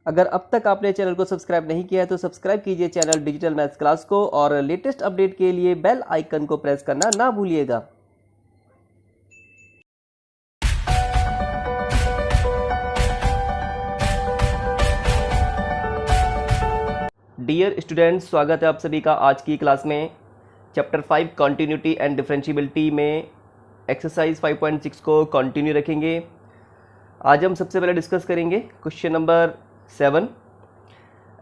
अगर अब तक आपने चैनल को सब्सक्राइब नहीं किया है तो सब्सक्राइब कीजिए चैनल डिजिटल मैथ्स क्लास को और लेटेस्ट अपडेट के लिए बेल आइकन को प्रेस करना ना भूलिएगा। डियर स्टूडेंट्स, स्वागत है आप सभी का आज की क्लास में। चैप्टर 5 कॉन्टिन्यूटी एंड डिफरेंशिएबिलिटी में एक्सरसाइज 5.6 को कंटिन्यू रखेंगे। आज हम सबसे पहले डिस्कस करेंगे क्वेश्चन नंबर 7।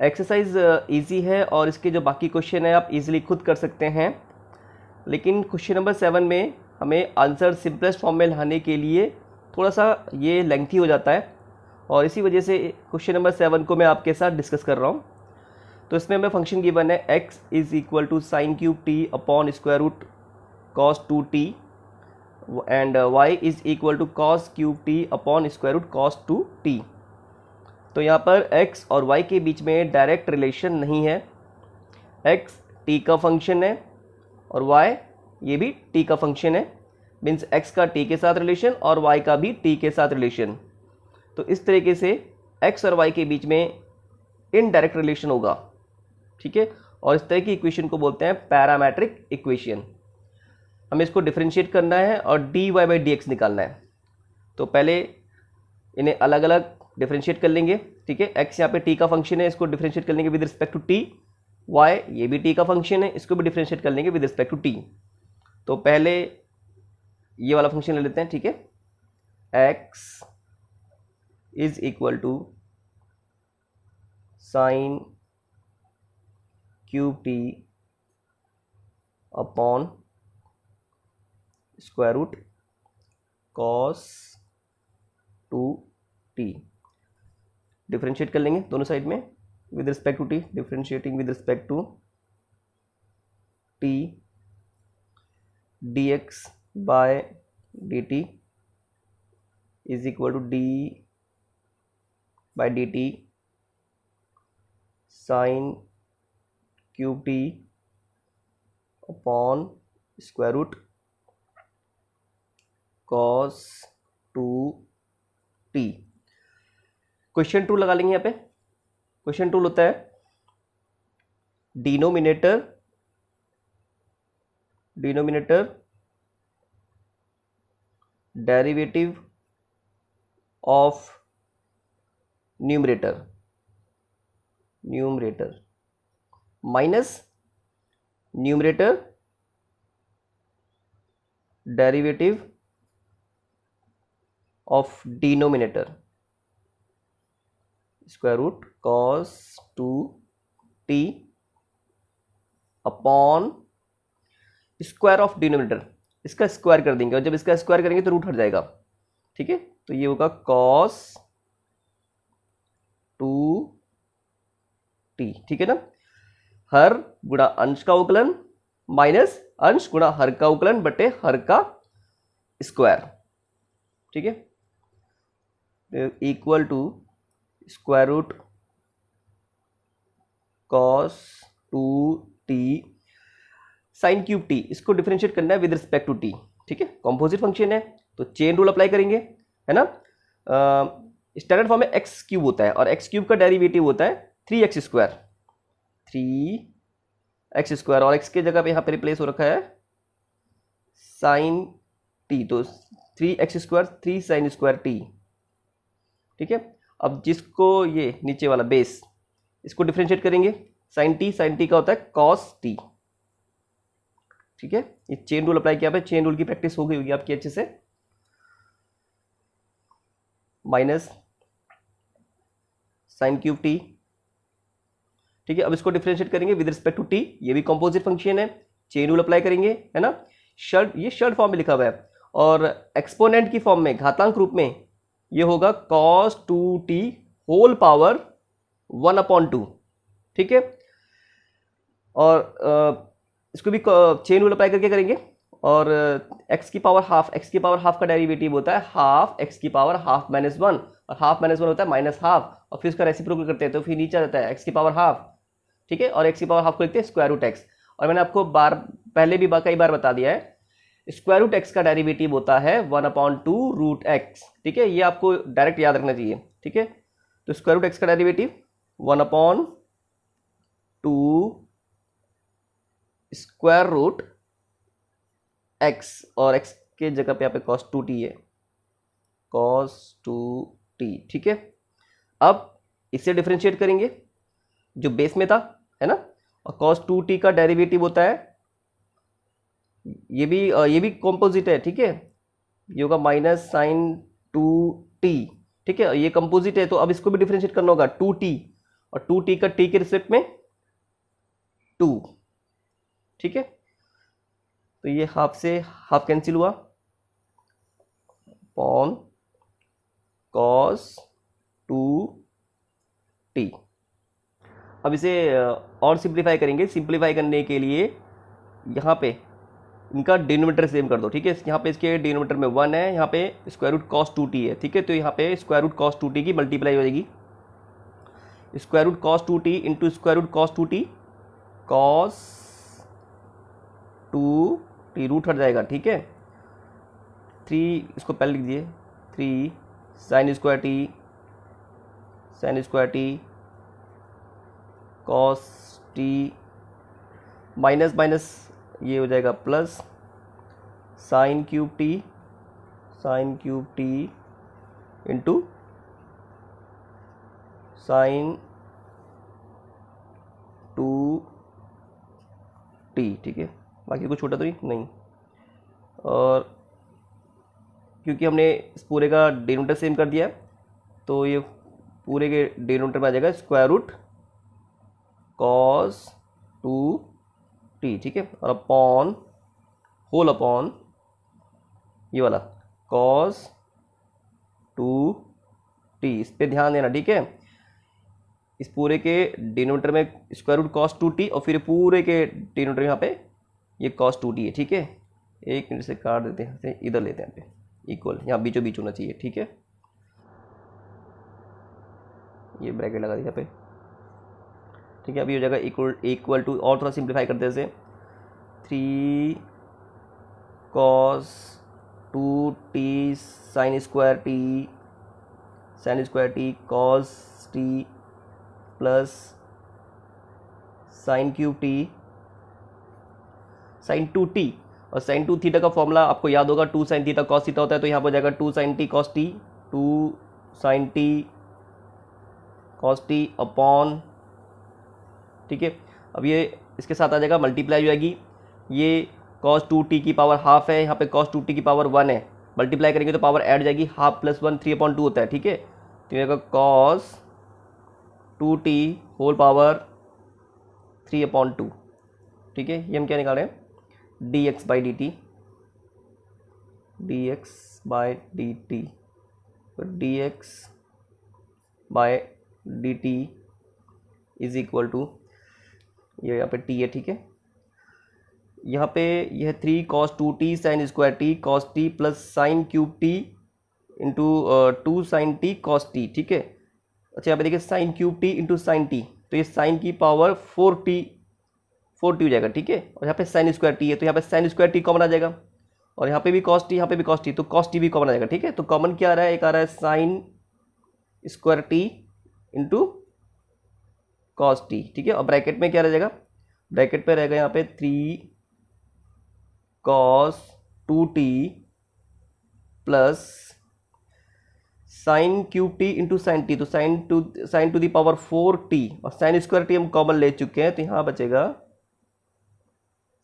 एक्सरसाइज इजी है और इसके जो बाकी क्वेश्चन है आप इजीली खुद कर सकते हैं, लेकिन क्वेश्चन नंबर 7 में हमें आंसर सिंपलेस्ट फॉर्म में लाने के लिए थोड़ा सा ये लेंथी हो जाता है और इसी वजह से क्वेश्चन नंबर 7 को मैं आपके साथ डिस्कस कर रहा हूँ। तो इसमें हमें फंक्शन गिवन है x is equal to sine cube t upon square root cos 2t and y is equal to cos cube t upon square root cos 2t। तो यहाँ पर x और y के बीच में डायरेक्ट रिलेशन नहीं है। x t का function है और y ये भी t का फंक्शन है, मीन्स x का t के साथ रिलेशन और y का भी t के साथ रिलेशन। तो इस तरीके से x और y के बीच में इनडायरेक्ट रिलेशन होगा, ठीक है। और इस तरह की इक्वेशन को बोलते हैं पैरामेट्रिक इक्वेशन। हमें इसको डिफरेंशिएट करना है और dy बाई dx निकालना है। तो पहले इन्हें अलग अलग डिफरेंशिएट कर लेंगे, ठीक है। x यहाँ पे t का फंक्शन है, इसको डिफरेंशिएट कर लेंगे with respect to t। y ये भी t का फंक्शन है, इसको भी डिफरेंशिएट कर लेंगे विद रिस्पेक्ट टू t। तो पहले ये वाला फंक्शन ले लेते हैं, ठीक है। x is equal to sine cube t upon square root cos 2t। Differentiate कर लेंगे दोनों साइड में with respect to t, differentiating with respect to t dx by dt is equal to d by dt sine cube t upon square root cos 2t। Question two लगा लेंगे यहाँ पे। Question two होता है denominator derivative of numerator minus numerator derivative of denominator square root cos 2t upon square of denominator. इसका square कर देंगे और जब इसका स्क्वायर करेंगे तो रूट हट जाएगा, ठीक है। तो ये होगा कॉस 2t, ठीक है ना। हर गुणा अंश का उकलन माइनस अंश गुणा हर का उकलन बटे हर का स्क्वायर, ठीक है। Equal to square root cos 2t sine cube t. इसको डिफरेंशिएट करना है विद रिस्पेक्ट टू t, ठीक है। कॉम्पोजिट फंक्शन है तो चेन रूल अप्लाई करेंगे, है ना। स्टैंडर्ड फॉर्म में एक्स क्यूब होता है और एक्स क्यूब का डेरिवेटिव होता है 3x स्क्वायर और x के जगह पे यहाँ पे रिप्लेस हो रखा है साइन t, तो 3x square 3 sine square t, ठीक है। अब जिसको ये नीचे वाला बेस इसको डिफरेंशिएट करेंगे, साइन t का होता है कॉस t, ठीक है। ये चेन रूल अप्लाई किया पे, चेन रूल की प्रैक्टिस हो गई होगी आपकी अच्छे से। माइनस साइन क्यूब टी, ठीक है। अब इसको डिफरेंशिएट करेंगे विद रिस्पेक्ट टू t, ये भी कंपोजिट फंक्शन है, चेन रूल अप्लाई करेंगे, है ना। ये शर्ट फॉर्म में लिखा हुआ है और एक्सपोनेंट की फॉर्म में घातांक रूप में ये होगा cos 2t होल पावर 1/2, ठीक है। और इसको भी चेन रूल अप्लाई करके करेंगे और x की पावर हाफ का डेरिवेटिव होता है हाफ x की पावर हाफ माइनस 1 और हाफ माइनस 1 होता है माइनस हाफ और फिर इसका रेसिप्रोकल करते हैं तो फिर नीचे आ जाता है x की पावर हाफ, ठीक है। और x की पावर हाफ को लिखते हैं स्क्वायर रूट x। और मैंने आपको पहले भी कई बार बता दिया है, स्क्वायर रूट एक्स का डेरिवेटिव होता है 1/2 रूट एक्स, ठीक है। ये आपको डायरेक्ट याद रखना चाहिए, ठीक है। तो स्क्वायर रूट एक्स का डेरिवेटिव 1/2 स्क्वायर रूट एक्स, और एक्स के जगह पे यहाँ पे cos 2t है, cos 2t, ठीक है। अब इससे डिफरेंशिएट करेंगे जो बेस में था, है ना, और cos 2t का डेरिवेटिव होता है, ये भी कॉम्पोजिट है, ठीक है, ये होगा माइनस साइन 2t, ठीक है, ये कंपोजिट है, तो अब इसको भी डिफरेंशिएट करना होगा 2t, और 2t का t के रिस्पेक्ट में 2, ठीक है। तो ये हाफ से हाफ कैंसिल हुआ, अपॉन cos 2t। अब इसे और सिंप्लीफाई करेंगे। सिंप्लीफाई करने के लिए यहाँ पे इनका डिनोमिनेटर सेम कर दो, ठीक है। यहाँ पे इसके डिनोमिनेटर में 1 है, यहाँ पे स्क्वायर रूट cos 2t है, ठीक है। तो यहाँ पे स्क्वायर रूट cos 2t की मल्टीप्लाई हो जाएगी, square root cos 2t into square root cos 2t, cos 2t root हट जाएगा, ठीक है। 3 इसको पहले लिख दिए, 3 sign square T cos t minus minus ये हो जाएगा plus sine cube T into sign 2t, ठीक है। बाकी कुछ छोटा तो नहीं, और क्योंकि हमने इस पूरे का डिनोमिनेटर सेम कर दिया है, तो ये पूरे के डिनोमिनेटर में आ जाएगा स्क्वायर रूट cos 2t, ठीक है, और अपॉन होल अपॉन ये वाला cos 2t, इस पे ध्यान देना, ठीक है। इस पूरे के डिनोमिनेटर में स्क्वायर रूट cos 2t, और फिर पूरे के डिनोमिनेटर यहाँ पे ये cos 2t है, ठीक है। एक मिनट से काट देते हैं, इधर लेते हैं, यहाँ पे इक्वल, यहाँ बीचों बीच होना चाहिए, ठीक है। ये ब्रैकेट लगा दिया यहाँ पे, ठीक है। अभी हो जाएगा इक्वल टू, और थोड़ा सिंप्लीफाई करते हैं, 3 cos 2t sine square T cos t plus sine cube t sine 2t, और साइन 2 थीटा का फॉर्मूला आपको याद होगा, 2 साइन थीटा cos थीटा होता है, तो यहाँ पर हो जाएगा 2 sine t cos t, 2 sine t cos t upon, ठीक है। अब ये इसके साथ आ जाएगा, मल्टीप्लाई हो जाएगी, ये cos 2t की पावर हाफ है, यहाँ पे cos 2t की पावर 1 है, मल्टीप्लाई करेंगे तो पावर ऐड जाएगी, हाफ प्लस 1 3/2 होता है, ठीक है। तो ये cos 2t होल पावर 3/2, ठीक है। ये हम क्या निकाल रहे हैं, dx बाई dt, तो dx by dt is equal to, ये यहाँ पे t है, ठीक है। यहाँ पे यह 3 cos 2t sine square T cos t plus sine cube T into 2 sine t cos t, ठीक है। अच्छा, यहाँ पे देखिए sine cube T into sine T, तो ये साइन की पावर 4t हो जाएगा, ठीक है। और यहाँ पे साइन स्क्वायर टी है, तो यहाँ पे साइन स्क्वायर टी कॉमन आ जाएगा, और यहाँ पे भी cos t, यहाँ पे भी cos t, तो cos t भी कॉमन आ जाएगा, ठीक है। तो कॉमन क्या आ रहा है, एक आ रहा है sign square t into cos t, ठीक है। और ब्रैकेट में क्या रह जाएगा, ब्रैकेट पे रहेगा यहाँ पे 3 cos 2t plus sine cube T into sine T, तो sine to the power 4t, और साइन स्क्वायर टी हम कॉमन ले चुके हैं, तो यहाँ बचेगा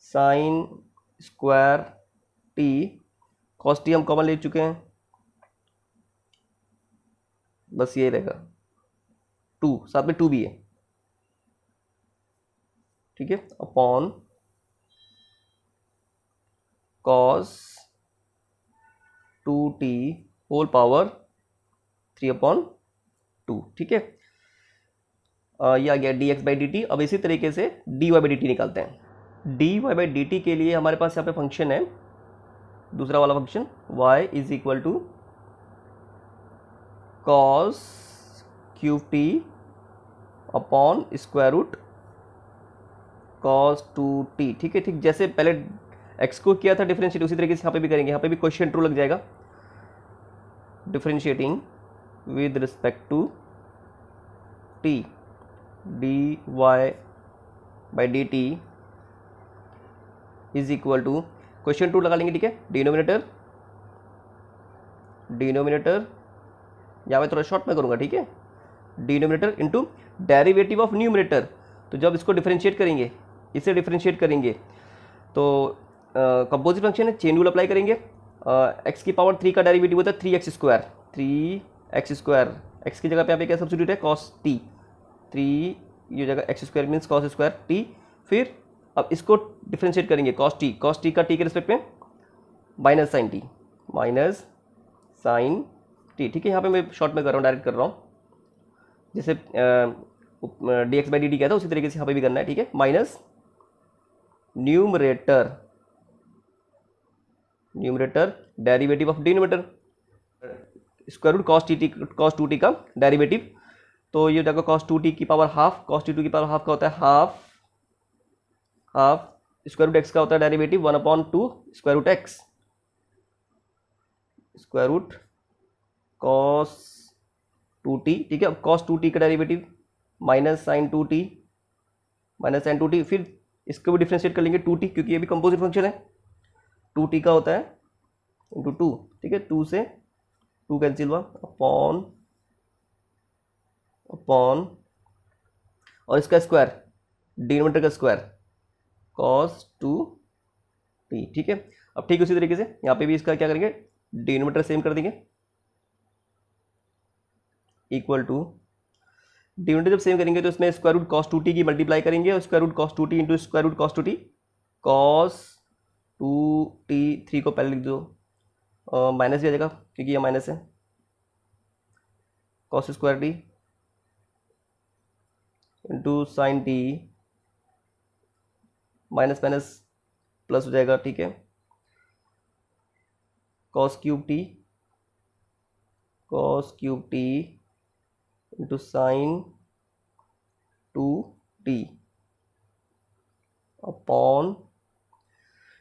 sine square T, cos t हम कॉमन ले चुके हैं, बस ये रहेगा 2, साथ में 2 भी है, ठीक है, upon cos 2t whole power 3/2, ठीक है। ये आ गया dx बाई dt। अब इसी तरीके से dy बाई dt निकालते हैं। dy बाई dt के लिए हमारे पास यहाँ पे फंक्शन है, दूसरा वाला function y is equal to cos cube t upon square root cos 2t, ठीक है। ठीक जैसे पहले x को किया था डिफरेंशिएट, उसी तरीके से यहाँ पे भी करेंगे। यहाँ पे भी क्वेश्चन ट्रू लग जाएगा, differentiating with respect to t d y by d t is equal to, question 2 लगा लेंगे, ठीक है। डिनोमिनेटर यहाँ पे थोड़ा शॉर्ट में करूँगा, ठीक है। Denominator into derivative of numerator. तो जब इसको डिफरेंशिएट करेंगे, इसे डिफरेंशिएट करेंगे, तो कंपोजिट फंक्शन है, चेन रूल अप्लाई करेंगे। एक्स की पावर 3 का डेरिवेटिव होता है 3x square, 3x square, x की जगह पे यहाँ पे क्या सब्स्टिट्यूट है, कॉस टी, 3 ये जगह x square means cos square T. फिर अब इसको डिफरेंशिएट करेंगे, कॉस टी का टी के रिस्पेक्ट में माइनस साइन टी, ठीक है। यहाँ पे मैं शॉर्ट में कर रहा हूँ, डायरेक्ट कर रहा हूँ, जैसे D x by d T कहता है उसी तरीके से यहाँ पे भी करना है, ठीक है। Minus numerator derivative of denominator, square root cos two t का डेरिवेटिव। तो ये देखो कॉस टू टी की power half, cos t two की पावर हाफ का होता है हाफ स्क्वायर रूट एक्स का होता है derivative 1/2 square root x, square root cos two t, ठीक है। अब कॉस टू टी का derivative minus sine two t, फिर इसको भी डिफरेंशिएट कर लेंगे 2t, क्योंकि ये भी कंपोजिट फंक्शन है। 2t का होता है इंटू 2, ठीक है। 2 से 2 कैंसिल हुआ, अपॉन और इसका स्क्वायर, डिनोमिनेटर का स्क्वायर कॉस 2t, ठीक है। अब ठीक उसी तरीके से यहाँ पे भी इसका क्या करेंगे, डिनोमिनेटर सेम कर देंगे, इक्वल टू, डिनोमिनेटर जब सेम करेंगे तो इसमें स्क्वायर रूट कॉस 2t की मल्टीप्लाई करेंगे, और square root cos 2t into square root cos 2t, cos 2t, 3 को पहले लिख दो, माइनस भी आ जाएगा क्योंकि ये माइनस है, cos square t into sine T, minus minus plus हो जाएगा, ठीक है। Cos cube T into sign 2t upon,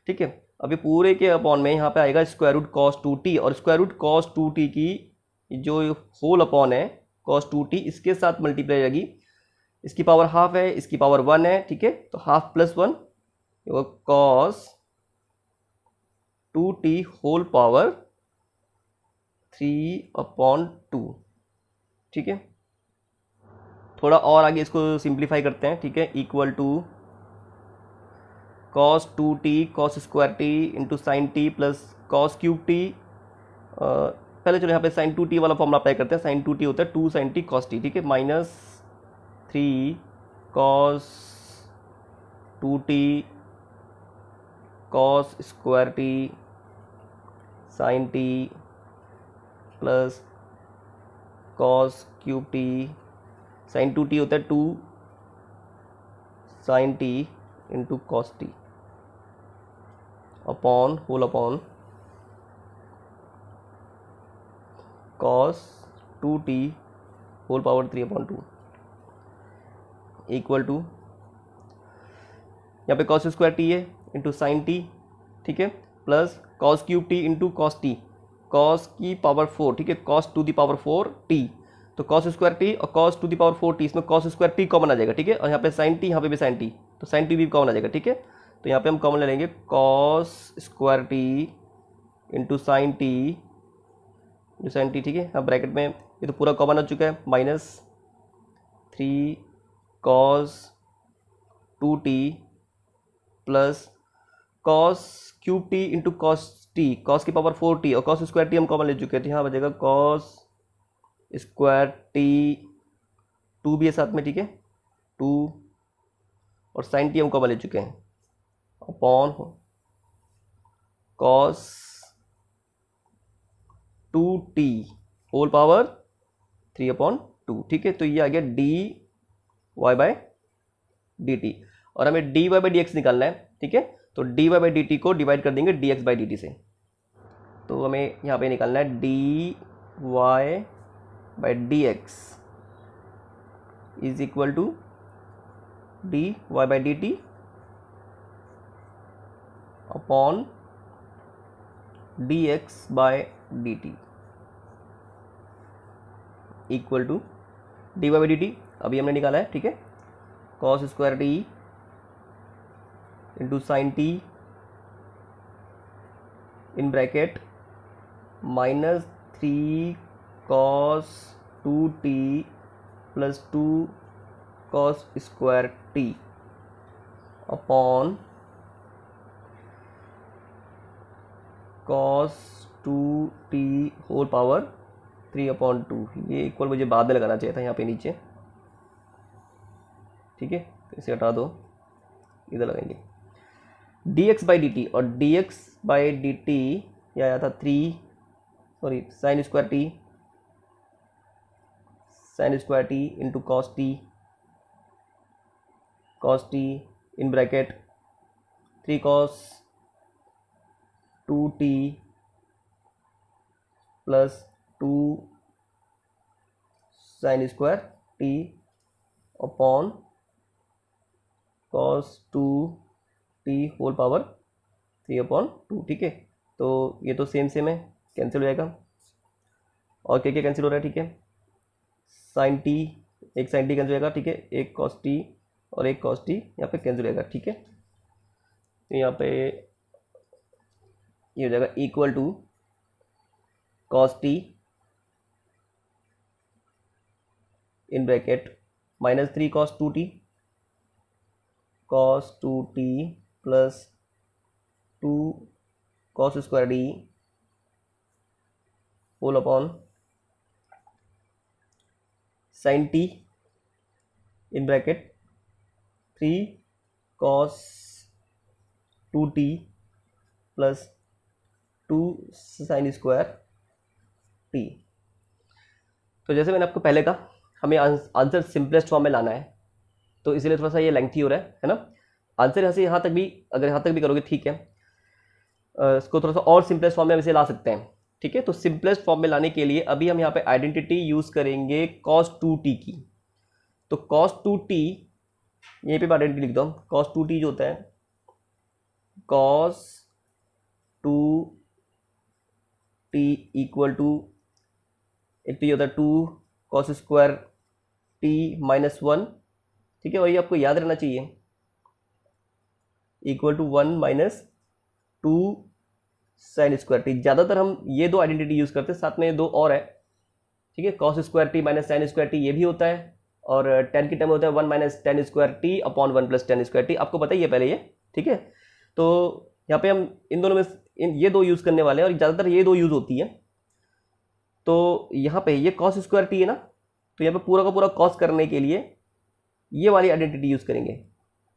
ठीक है। अभी पूरे के अपॉन में यहाँ पे आएगा स्क्वायर रूट कॉस 2t, और स्क्वायर रूट कॉस 2t की जो होल अपॉन है कॉस 2t, इसके साथ मल्टीप्लाई रहेगी, इसकी पावर हाफ है, इसकी पावर 1 है, ठीक है। तो half plus 1 cos 2t whole power 3/2, ठीक है। थोड़ा और आगे इसको सिंप्लीफाई करते हैं, ठीक है। Equal to cos 2t cos square t into sine t plus cos cube t, पहले चलो यहाँ पे साइन 2t वाला फॉर्मूला अप्लाई करते हैं। साइन 2t होता है 2 साइन टी कॉस टी, ठीक है। Minus 3 cos 2t cos square t sine t plus cos cube t, sine 2t होता है 2 sine t into cos t upon whole upon cos 2t whole power 3/2 equal to, यहाँ पे cos square t है into sine t, ठीक है, plus cos cube T into cos t, cos की power 4, ठीक है, cos to the power 4 t, तो cos square T और cos to the power 4 t, इसमें कॉस स्क्वायर टी कॉमन आ जाएगा, ठीक है। और यहाँ पे साइन टी, यहाँ पे भी साइन टी, तो साइन टी भी कॉमन आ जाएगा, ठीक है। तो यहाँ पे हम कॉमन ले लेंगे cos square t into sine t, ठीक है। अब ब्रैकेट में ये तो पूरा कॉमन आ चुका है, minus 3 cos 2t plus cos cube T into cos t, cos की पावर 4t, और कॉस स्क्वायर टी हम कॉमन ले चुके थे, यहाँ बचेगा कॉस स्क्वायर टी, 2 भी है साथ में, ठीक है, 2 और साइन टी हम कॉमन ले चुके हैं, upon cos 2t whole power 3/2, ठीक है। तो ये आ गया dy बाई dt, और हमें dy बाई dx निकालना है, ठीक है। तो dy बाई dt को डिवाइड कर देंगे dx बाई dt से, तो हमें यहाँ पे निकालना है dy by dx is equal to dy by dt upon dx by dt equal to dy by dt, अभी हमने निकाला है, ठीक है। Cos square t into sine t in bracket minus 3 cos 2t plus 2 cos square t upon cos 2t whole power 3/2। ये equal मुझे बाद में लगाना चाहिए था यहाँ पे नीचे, ठीक है। तो इसे हटा दो, इधर लगाएंगे dx बाई डी टी, और dx बाई डी टी यह आया था sine square t into cos t in bracket 3 cos 2t plus 2 sine square t upon cos 2t whole power 3/2, ठीक है। तो ये तो सेम है, कैंसिल हो जाएगा। और क्या कैंसिल हो रहा है, ठीक है। साइन टी, एक साइन टी कैंसिल हो जाएगा, ठीक है। एक कॉस टी और एक कॉस टी यहाँ पे कैंसिल हो जाएगा, ठीक है। तो यहाँ पे ये हो जाएगा equal to cos t in bracket minus 3 cos 2t plus 2 cos square d whole upon sine t in bracket 3 cos 2t plus 2 sine square t. तो जैसे मैंने आपको पहले कहा, हमें आंसर सिंपलेस्ट फॉर्म में लाना है, तो इसीलिए थोड़ा सा ये लेंथी हो रहा है ना। आंसर यहाँ से यहाँ तक भी, अगर यहाँ तक भी करोगे ठीक है। इसको थोड़ा सा और सिंपलेस्ट फॉर्म में हम इसे ला सकते हैं, ठीक है। तो सिंपलेस्ट फॉर्म में लाने के लिए अभी हम यहाँ पे आइडेंटिटी यूज करेंगे cos 2t की। तो cos 2t, यहीं पे मैं आइडेंटिटी लिख दूँ। cos 2t जो होता है cos 2t इक्वल टू, एक तो ये होता है 2 cos स्क्वायर t माइनस 1, ठीक है। और ये आपको याद रहना चाहिए, equal to 1 minus 2 sine square t. ज़्यादातर हम ये दो आइडेंटिटी यूज़ करते हैं, साथ में दो और है, ठीक है। cos square t minus sign square T ये भी होता है, और tan की टर्म होता है 1 minus tan square t upon 1 plus tan square T. आपको पता ही है पहले ये, ठीक है। तो यहाँ पे हम इन दोनों में ये दो यूज़ करने वाले हैं, और ज़्यादातर ये दो यूज़ होती है। तो यहाँ पे ये cos स्क्वायर टी है ना, तो यहाँ पे पूरा का पूरा cos करने के लिए ये वाली आइडेंटिटी यूज़ करेंगे।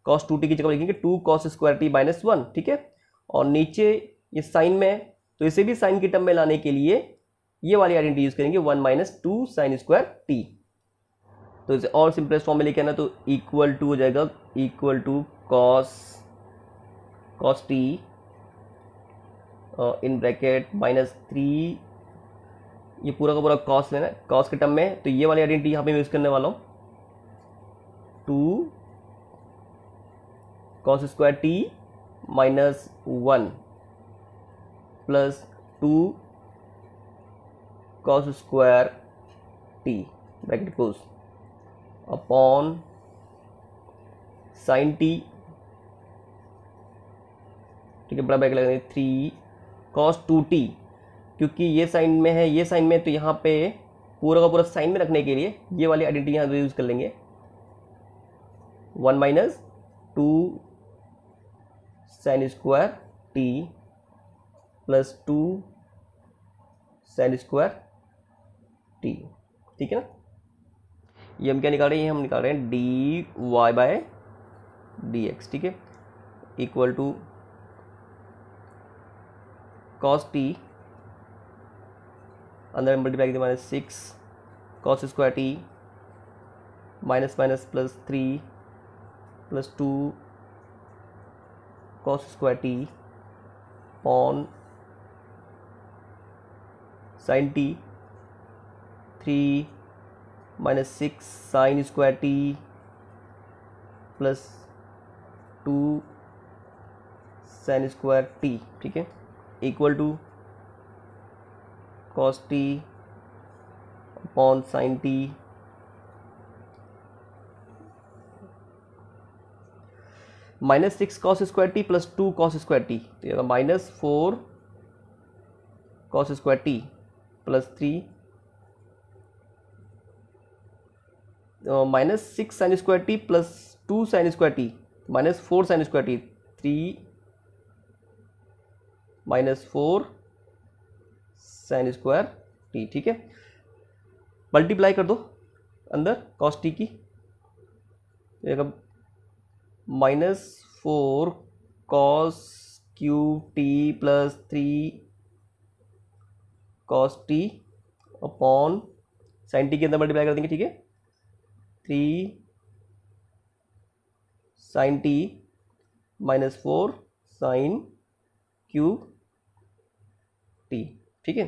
cos 2t की जगह लिखेंगे 2 cos स्क्वायर टी माइनस 1, ठीक है। और नीचे ये साइन में है, तो इसे भी साइन की टर्म में लाने के लिए ये वाली आइडेंटिटी यूज़ करेंगे 1 माइनस 2 साइन स्क्वायर टी। तो इसे और सिंपलेस्ट फॉर्म में लेके आना, तो इक्वल टू हो जाएगा, equal to cos t in bracket minus 3, ये पूरा का पूरा cos लेना है, cos के टर्म में। तो ये वाली आइडेंटिटी यहाँ पे यूज़ करने वाला हूँ, 2 cos square t minus 1 plus 2 cos square T bracket close upon sine t, ठीक है, बड़ा ब्रैकेट लगाएंगे 3 cos 2t, क्योंकि ये साइन में है, ये साइन में, तो यहाँ पे पूरा का पूरा साइन में रखने के लिए ये वाली आइडेंटिटी यहाँ यूज़ कर लेंगे, 1 minus 2 sine square t plus 2 sine square t, ठीक है ना। ये हम क्या निकाल रहे हैं, हम निकाल रहे हैं d y by d x, ठीक है, इक्वल टू cos टी, अंदर multiply minus 6 cos square t minus minus plus 3 प्लस 2 cos square t on sine t 3 minus 6 sine square t plus 2 sine square t, ठीक है, equal to cos t upon sine t -6 cos square t plus 2 cos square t, तो ये -4 cos square t plus 3 -6 sin square t plus 2 sin square T, -4 sin square T, 3 -4 sin square t. ठीक है, multiply कर दो अंदर cos T की, -4 cos cube T plus 3 cos t upon sin T के अंदर मल्टीप्लाई कर देंगे। ठीक है, 3 sin t -4 sin cube T. ठीक है,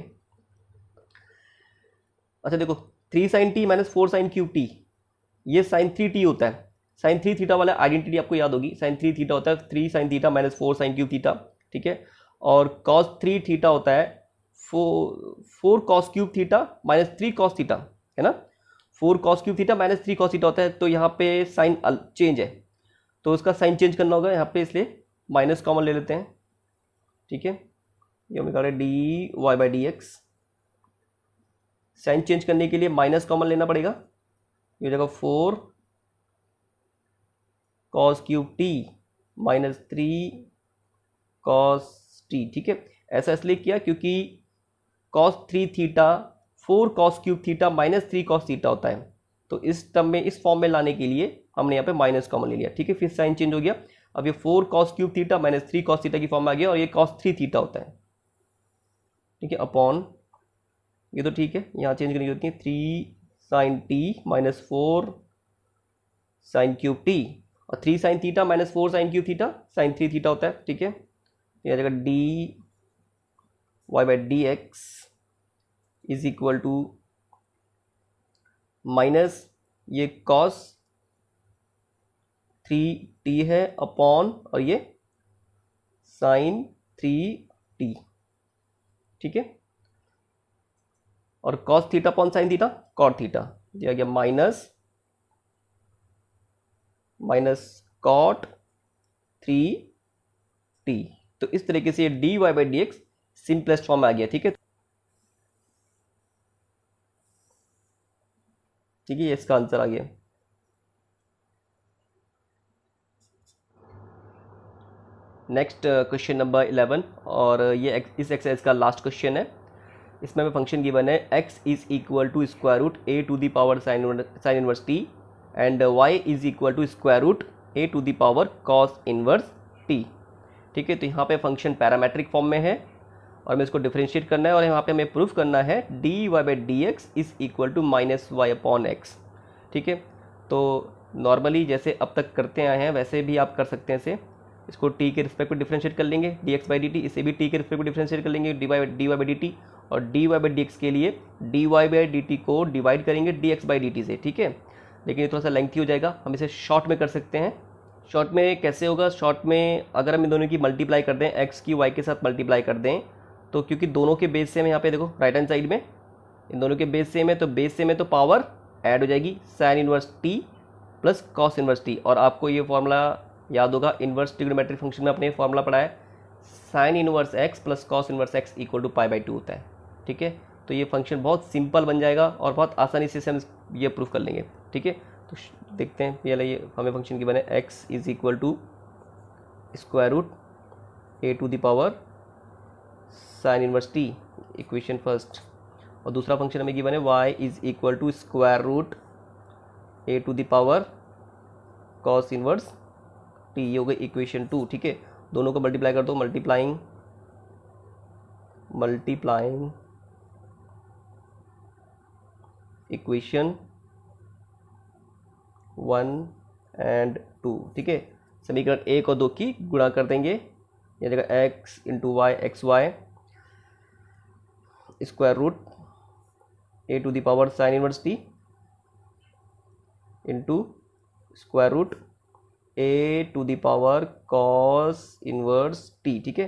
अच्छा देखो 3 sin t -4 sin cube T, ये sin 3t होता है। sin 3 थीटा वाला आइडेंटिटी आपको याद होगी, sin 3 थीटा होता है 3 sin theta -4 sin cube theta. ठीक है, और cos 3 थीटा होता है 4 cos cube theta -3 cos theta, है ना। 4 cos cube theta -3 cos theta होता है। तो यहाँ पे साइन चेंज है, तो उसका साइन चेंज करना होगा यहाँ पे, इसलिए माइनस कॉमन ले लेते हैं। ठीक है, ये हम निकाल रहे dy/dx, साइन चेंज करने के लिए माइनस कॉमन लेना पड़ेगा। ये हो जाएगा 4 cos cube T -3 cos T. ठीक है, ऐसा इसलिए किया क्योंकि cos 3 theta 4 cos cube theta -3 cos theta होता है, तो इस टर्म में इस फॉर्म में लाने के लिए हमने यहाँ पे माइनस कॉमन ले लिया। ठीक है, फिर साइन चेंज हो गया, अब ये 4 cos cube theta -3 cos theta की फॉर्म में आ गया, और ये cos 3 थीटा होता है। ठीक है, अपॉन ये तो ठीक है, यहाँ चेंज करनी होती है 3 sin t -4 sin cube t, और 3 sin theta -4 sin cube theta sin 3 theta होता है। ठीक है, ये आ जाएगा dy/dx is equal to minus ये cos 3t है अपॉन और ये sin 3t। ठीक है, और cos theta upon sin theta cot theta दिया गया माइनस cot 3t। तो इस तरीके से ये dy/dx सिंपलेस्ट फॉर्म में आ गया। ठीक है, ठीक है, ये इसका आंसर आ गया। नेक्स्ट क्वेश्चन नंबर 11, और ये इस एक्सरसाइज का लास्ट क्वेश्चन है। इसमें हमें फंक्शन गिवन है x is equal to square root a to the power sine inverse t and y is equal to square root a to the power cos inverse t। ठीक है, तो यहाँ पे function parametric form में है और हमें इसको डिफरेंशिएट करना है, और यहाँ पे हमें प्रूफ करना है dy/dx is equal to -y/x। ठीक है, तो नॉर्मली जैसे अब तक करते आए हैं वैसे भी आप कर सकते हैं इसे, इसको t के रिस्पेक्ट में डिफरेंशिएट कर लेंगे dx/dt, इसे भी t के रिस्पेक्ट में डिफरेंशिएट कर लेंगे dy/dt, और dy/dx के लिए dy/dt को डिवाइड करेंगे dx/dt से। ठीक है, लेकिन ये थोड़ा सा लेंथी हो जाएगा, हम इसे शॉर्ट में कर सकते हैं। शॉर्ट में कैसे होगा? शॉर्ट में अगर हम इन दोनों की मल्टीप्लाई कर दें, x की y के साथ मल्टीप्लाई कर दें, तो क्योंकि दोनों के बेस सेम है, यहाँ पे देखो राइट हैंड साइड में इन दोनों के बेस सेम है, तो बेस सेम है तो पावर ऐड हो जाएगी sign inverse t plus cos inverse t। और आपको ये फॉर्मूला याद होगा, इनवर्स ट्रिग्नोमेट्रिक फंक्शन में अपने फॉर्मूला पढ़ा है, sine inverse x plus cos inverse x equal to π/2 होता है। ठीक है, तो ये फंक्शन बहुत सिंपल बन जाएगा और बहुत आसानी से हम ये प्रूफ कर लेंगे। ठीक है, तो देखते हैं पहले ये हमें फंक्शन की बने x is equal to square root a to the power sine inverse t, equation first, और दूसरा फंक्शन हमें गिवन है y is equal to square root a to the power cos inverse t, ये हो गई equation 2। ठीक है, दोनों को मल्टीप्लाई कर दो, मल्टीप्लाइंग इक्वेशन 1 एंड 2। ठीक है, समीकरण 1 और 2 की गुणा कर देंगे, यह जगह x into y x y square root a to the power sine inverse t into square root a to the power cos inverse t। ठीक है,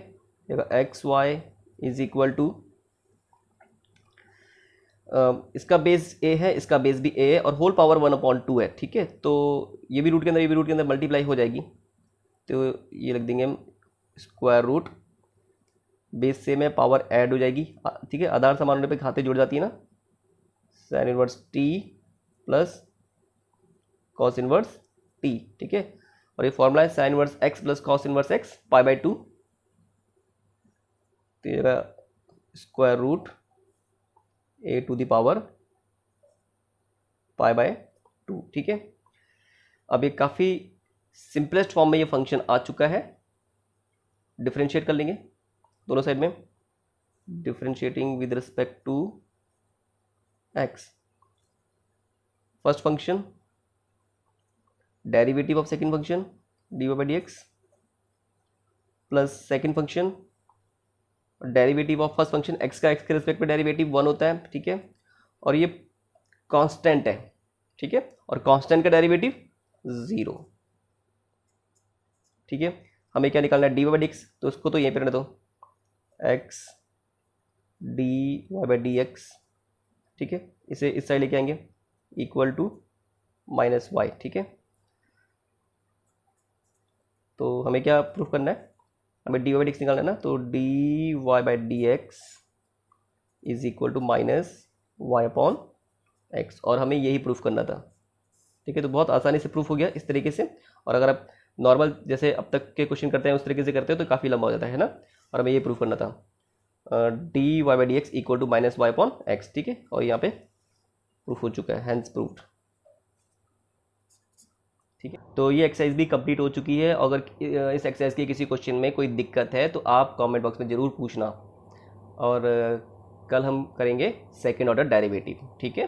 जगह x y is equal to, इसका बेस a है, इसका base भी a है, और whole power 1/2 है। ठीक है, तो ये भी रूट के अंदर ये भी रूट के अंदर मल्टीप्लाई हो जाएगी, तो ये लिख देंगे हम स्क्वायर रूट, बेस से में पावर ऐड हो जाएगी, ठीक है, आधार समान होने पे खाते जुड़ जाती है ना, sine inverse t plus cos inverse t, ठीक है। और ये फॉर्मूला है sine inverse x plus cos inverse x pi by 2, तो ये square root a to the power pi by 2, ठीक है। अब ये काफ़ी सिंपलेस्ट फॉर्म में ये फंक्शन आ चुका है। डिफरेंशिएट कर लेंगे दोनों साइड में, differentiating with respect to x. First function derivative of second function dy by dx plus second function derivative of first function, x का x के रिस्पेक्ट में डेरिवेटिव 1 होता है, ठीक है। और ये कांस्टेंट है, ठीक है, और कांस्टेंट का डेरिवेटिव 0, ठीक है। हमें क्या निकालना है dy by dx, तो उसको तो यहीं पे रहने दो, x dy by dx, ठीक है। इसे इस साइड लेके आएंगे इक्वल टू माइनस वाई, ठीक है। तो हमें क्या प्रूफ करना है, हमें dy by dx निकालना है ना, तो dy by dx is equal to minus y upon x, और हमें यही प्रूफ करना था, ठीक है। तो बहुत आसानी से प्रूफ हो गया इस तरीके से। और अगर आप नॉर्मल जैसे अब तक के क्वेश्चन करते हैं उस तरीके से करते हैं तो काफ़ी लंबा हो जाता है ना, और हमें ये प्रूफ करना था dy by dx equal to minus y upon x, ठीक है। और यहाँ पे प्रूफ हो चुका है, हैंस प्रूफ्ड, ठीक है। तो ये एक्सरसाइज भी कंप्लीट हो चुकी है। अगर इस एक्सरसाइज के किसी क्वेश्चन में कोई दिक्कत है तो आप कमेंट बॉक्स में ज़रूर पूछना, और कल हम करेंगे सेकेंड ऑर्डर डेरिवेटिव, ठीक है।